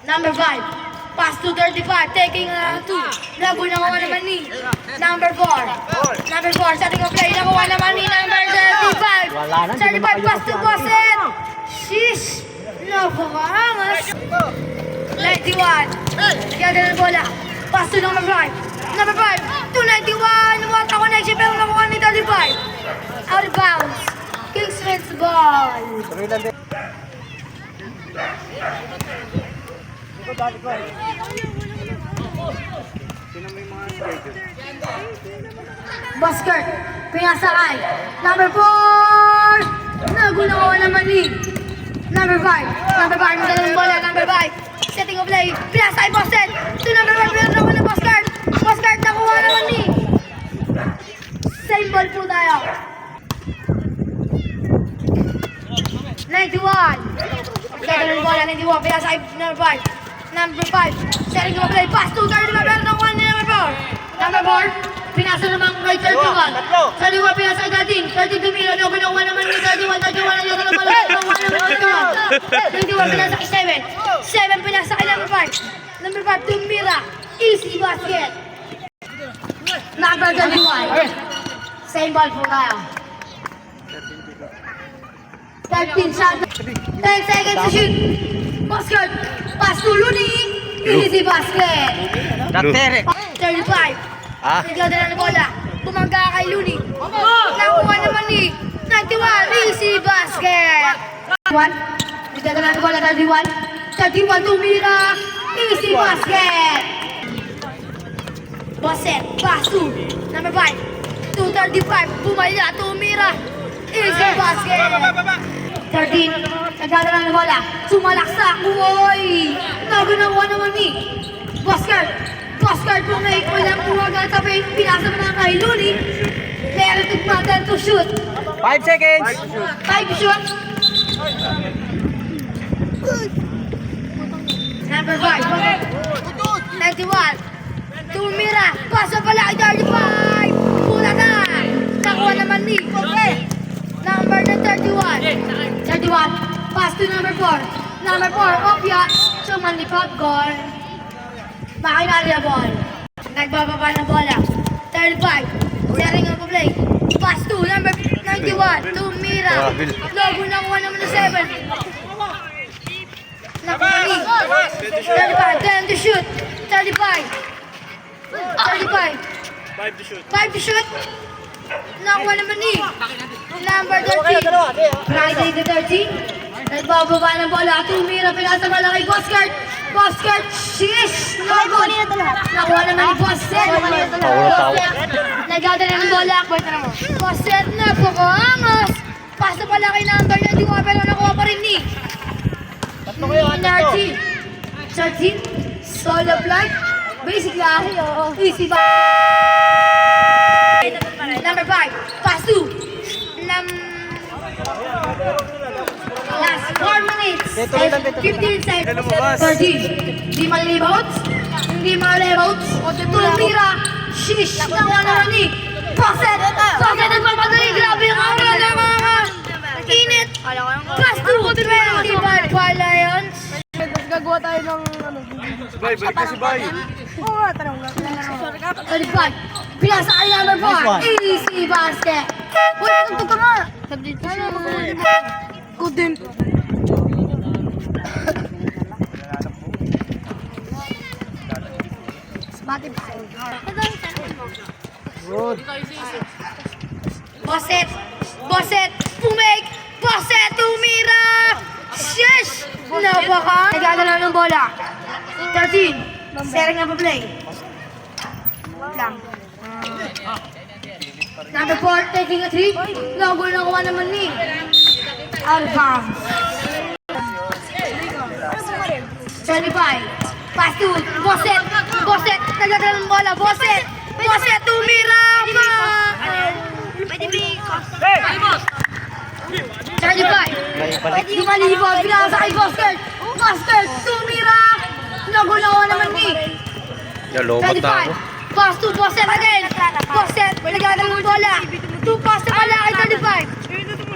Number 5. Pass to 35. Taking 2. Nakuha naman ni. Number 4. Number 4. Setting of play. Nakuha naman ni. Number 35. 35. Pass to Boset. Sheesh. Napakaangas. 91. Gagana ng bola. Pass to number 5. Number 5. 291. Water connection. Pero nakuha ni 35. Out of bounds. Kingsman's ball. Busker, pinasakay. Number 4. Nagunawa naman ni. Number 5. Number 5, magandang bola. Number 5. Setting of play. Pinasakay, Boset. To number 5, pinasakay na Busker. Busker, nakuha naman ni. Same ball po tayo. 91. Setting of bola, 91. Pinasakay, number 5. Number 5. Setting of play. Pass to 35. Nakuha ni number 4. Number 4. Pinasa naman kay 31. 31 pinasa kay 13. 13 tumira. No, pinakuha naman ni 31. 31 na dito naman. Pinakuha naman ni 31. 31 pinasa kay 7. 7 pinasa kay number 5. Number 5 tumira. Easy basket. Number 31. Same ball po tayo. 13 shot. 10 seconds to shoot. Basket. Pass to Looney. Easy basket. 35. Nagdadala ng bola. Bumangga kay Looney. Nakuha naman ni 91. Easy basket. 1. Nagdadala ng bola. 31. 31 tumira. Easy basket. Boset. Pass to number 5. 235. Bumaya. Tumira. Easy basket. 13. Nagdadala ng bola. Sumalaksak. Uy! Nagunawa naman ni Busker. Busker po na walang buwaga. Sabi, pinasa mo na kay Looney. Pero tugmagan to shoot. 5 seconds. 5 shoot. Number 5. 91. Tumira. Pasa pala kay 35. Pula na. Nakuha naman ni number na 31. 31. Pass to number 4. Number 4. Opia. Sumanlipag. Goal. Makinari na ball. Nagbababa ng bola. 35. Setting up a play. Pass to number 91. Tumira. Logo nakuha naman ng 7. Nakuha ni 35. 10 to shoot. 35. 35. 5 to shoot. 5 to shoot. Nakuha naman ni number 13. Friday the 13. Nagbababa ng bola. Tumira. Pinasa pala kay Busker. Busker. Shish. Nakuha naman ni Busker. Nagdadala ng bola. Busker. Napakaangas. Pasa pala kay number 91. Pero nakuha pa rin ni 13. 13. Solo flight. Basic lang. Easy ba? Number 5. Pass to last 4 minutes and 15 seconds. 13. Di malibouts. Hindi malibouts. Tumira. Shish. Nakuha naman ni Boset. Boset ang magpadali. Grabe ang init. Pass to 25 for Lions. Gagawa tayo ng ano. Bay, balik na si Bay. Oo nga, tanong lang. 35. Pinasa kay number 4. Easy basket. Uy, tugtog ka nga. Good din. Spotify. Good. Boset. Boset. Pumake. Boset. Tumira. Shish. Napaka. Nagdadala ng bola. 13. Setting up a play. Lang. Number 4 taking a 3. Logo nakuha naman ni out of bounds. 25. Pass to Boset. Boset. Nagdadala ng bola. Boset. Boset. Tumira. Pwede ba? 35. Di malibot. Pinasa kay Busker. Busker. Tumira. Nagunawa naman ni Lobot na ako. 35. Pass to Boset again. Boset. Nagdadala ng bola. 2 pass na pala kay 35.